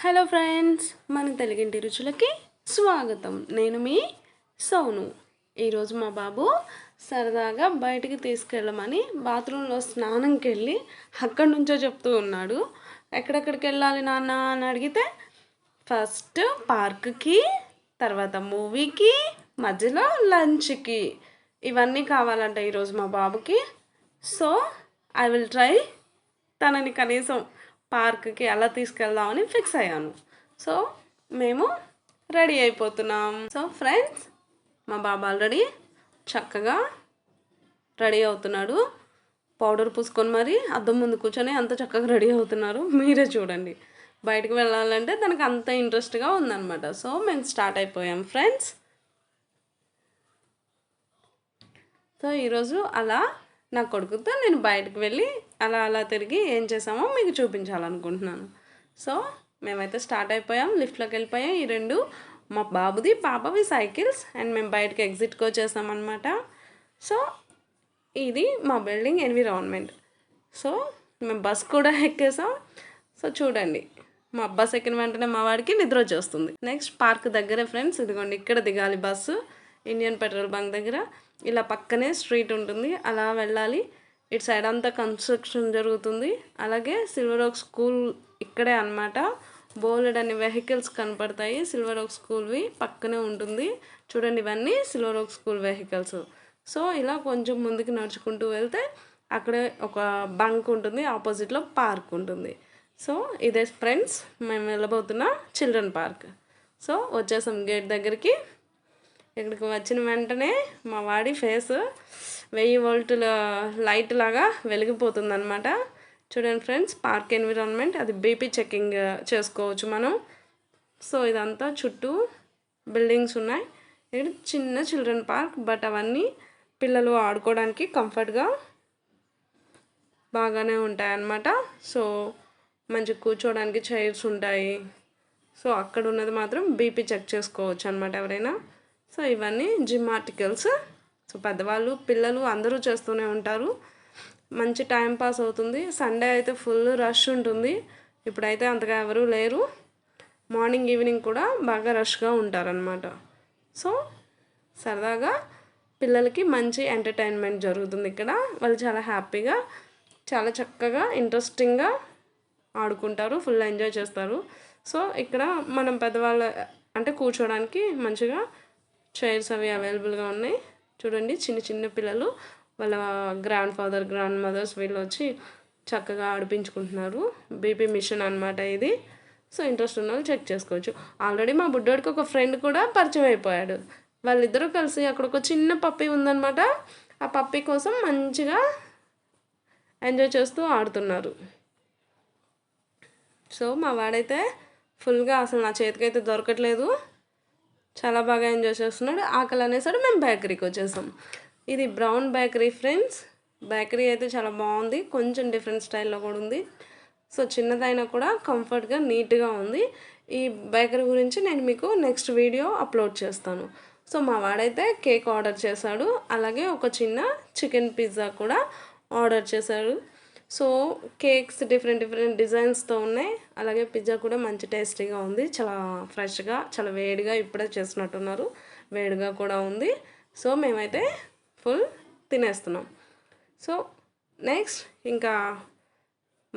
Hello friends, మన తెలుగింటి రుచులకి స్వాగతం. నేను మీ సోను. ఈరోజు మా బాబు సరదాగా బయటికి తీసుకెళ్ళమని బాత్రూంలో స్నానంకి వెళ్ళి అక్కడి నుంచో చెప్తూ ఉన్నాడు. ఎక్కడెక్కడికి వెళ్ళాలి నాన్న అని అడిగితే ఫస్ట్ పార్క్కి, తర్వాత మూవీకి, మధ్యలో లంచ్కి, ఇవన్నీ కావాలంట ఈరోజు మా బాబుకి. సో ఐ విల్ ట్రై తనని కనీసం పార్క్కి అలా తీసుకెళ్దామని ఫిక్స్ అయ్యాను. సో మేము రెడీ అయిపోతున్నాం. సో ఫ్రెండ్స్, మా బాబు ఆల్రెడీ చక్కగా రెడీ అవుతున్నాడు. పౌడర్ పూసుకొని మరి అద్దం ముందు కూర్చొని అంత చక్కగా రెడీ అవుతున్నారు. మీరే చూడండి. బయటకు వెళ్ళాలంటే తనకు అంత ఇంట్రెస్ట్గా ఉందన్నమాట. సో మేము స్టార్ట్ అయిపోయాం ఫ్రెండ్స్. సో ఈరోజు అలా నా కొడుకుతో నేను బయటకు వెళ్ళి అలా తిరిగి ఏం చేసామో మీకు చూపించాలనుకుంటున్నాను. సో మేమైతే స్టార్ట్ అయిపోయాం, లిఫ్ట్లోకి వెళ్ళిపోయాం. ఈ రెండు మా బాబుది పాపవి సైకిల్స్ అండ్ మేము బయటకు ఎగ్జిట్కి వచ్చేసామన్నమాట. సో ఇది మా బిల్డింగ్ ఎన్విరాన్మెంట్. సో మేము బస్ కూడా ఎక్కేసాం. సో చూడండి, మా బస్ ఎక్కిన వెంటనే మా వాడికి నిద్ర వచ్చేస్తుంది. నెక్స్ట్ పార్క్ దగ్గరే ఫ్రెండ్స్, ఇదిగోండి ఇక్కడ దిగాలి బస్సు, ఇండియన్ పెట్రోల్ బంక్ దగ్గర. ఇలా పక్కనే స్ట్రీట్ ఉంటుంది, అలా వెళ్ళాలి. ఇటు సైడ్ అంతా కన్స్ట్రక్షన్ జరుగుతుంది. అలాగే సిల్వర్ ఓక్ స్కూల్ ఇక్కడే అనమాట. బోలెడ్ అన్ని వెహికల్స్ కనపడతాయి. సిల్వర్ ఓక్ స్కూల్వి పక్కనే ఉంటుంది. చూడండి, ఇవన్నీ silver oak school vehicles. So ఇలా కొంచెం ముందుకు నడుచుకుంటూ వెళ్తే అక్కడే ఒక బంక్ ఉంటుంది, ఆపోజిట్లో పార్క్ ఉంటుంది. సో ఇదే ఫ్రెండ్స్ మేము వెళ్ళబోతున్న చిల్డ్రన్ పార్క్. సో వచ్చేసాం గేట్ దగ్గరికి. ఇక్కడికి వచ్చిన వెంటనే మా వాడి ఫేస్ 1000 వోల్టుల లైట్ లాగా వెలిగిపోతుంది అనమాట. చూడండి ఫ్రెండ్స్, పార్క్ ఎన్విరాన్మెంట్, అది బీపీ చెకింగ్ చేసుకోవచ్చు మనం. సో ఇదంతా చుట్టూ బిల్డింగ్స్ ఉన్నాయి. ఇక్కడ చిన్న చిల్డ్రన్ పార్క్, బట్ అవన్నీ పిల్లలు ఆడుకోవడానికి కంఫర్ట్గా బాగానే ఉంటాయి అన్నమాట. సో మంచిగా కూర్చోవడానికి చైర్స్ ఉంటాయి. సో అక్కడ ఉన్నది మాత్రం బీపీ చెక్ చేసుకోవచ్చు అనమాట ఎవరైనా. సో ఇవన్నీ జిమ్ ఆర్టికల్స్. సో పెద్దవాళ్ళు పిల్లలు అందరూ చేస్తూనే ఉంటారు. మంచి టైం పాస్ అవుతుంది. సండే అయితే ఫుల్ రష్ ఉంటుంది. ఇప్పుడైతే అంతగా ఎవరు లేరు. మార్నింగ్ ఈవినింగ్ కూడా బాగా రష్గా ఉంటారనమాట. సో సరదాగా పిల్లలకి మంచి ఎంటర్టైన్మెంట్ జరుగుతుంది ఇక్కడ. వాళ్ళు చాలా హ్యాపీగా, చాలా చక్కగా, ఇంట్రెస్టింగ్గా ఆడుకుంటారు, ఫుల్ ఎంజాయ్ చేస్తారు. సో ఇక్కడ మనం పెద్దవాళ్ళ అంటే కూర్చోడానికి మంచిగా చైర్స్ అవి అవైలబుల్గా ఉన్నాయి. చూడండి, చిన్న చిన్న పిల్లలు వాళ్ళ గ్రాండ్ ఫాదర్, గ్రాండ్ మదర్స్ వీళ్ళు వచ్చి చక్కగా ఆడిపించుకుంటున్నారు. బీపీ మిషన్ అనమాట ఇది. సో ఇంట్రెస్ట్ ఉన్న వాళ్ళు చెక్ చేసుకోవచ్చు. ఆల్రెడీ మా బుడ్డోడికి ఒక ఫ్రెండ్ కూడా పరిచయం అయిపోయాడు. వాళ్ళిద్దరూ కలిసి అక్కడ ఒక చిన్న పప్పి ఉందన్నమాట. ఆ పప్పి కోసం మంచిగా ఎంజాయ్ చేస్తూ ఆడుతున్నారు. సో మా వాడైతే ఫుల్గా అసలు నా చేతికైతే దొరకట్లేదు, చాలా బాగా ఎంజాయ్ చేస్తున్నాడు. ఆకలి అనేసాడు. మేము బేకరీకి వచ్చేసాం. ఇది బ్రౌన్ బేకరీ ఫ్రెండ్స్. బేకరీ అయితే చాలా బాగుంది, కొంచెం డిఫరెంట్ స్టైల్లో కూడా ఉంది. సో చిన్నదైనా కూడా కంఫర్ట్గా, నీట్గా ఉంది. ఈ బేకరీ గురించి నేను మీకు నెక్స్ట్ వీడియో అప్లోడ్ చేస్తాను. సో మా వాడైతే కేక్ ఆర్డర్ చేశాడు, అలాగే ఒక చిన్న చికెన్ పిజ్జా కూడా ఆర్డర్ చేశాడు. సో కేక్స్ డిఫరెంట్ డిజైన్స్తో ఉన్నాయి. అలాగే పిజ్జా కూడా మంచి టేస్టీగా ఉంది, చాలా ఫ్రెష్గా, చాలా వేడిగా ఇప్పుడే చేసినట్టున్నారు, వేడిగా కూడా ఉంది. సో మేమైతే ఫుల్ తినేస్తున్నాం. సో నెక్స్ట్ ఇంకా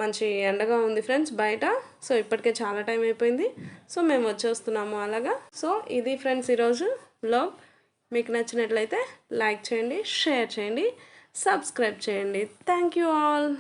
మంచి ఎండగా ఉంది ఫ్రెండ్స్ బయట. సో ఇప్పటికే చాలా టైం అయిపోయింది. సో మేము వచ్చేస్తున్నాము అలాగా. సో ఇది ఫ్రెండ్స్ ఈరోజు వ్లాగ్. మీకు నచ్చినట్లయితే లైక్ చేయండి, షేర్ చేయండి, సబ్స్క్రైబ్ చేయండి. Thank you all.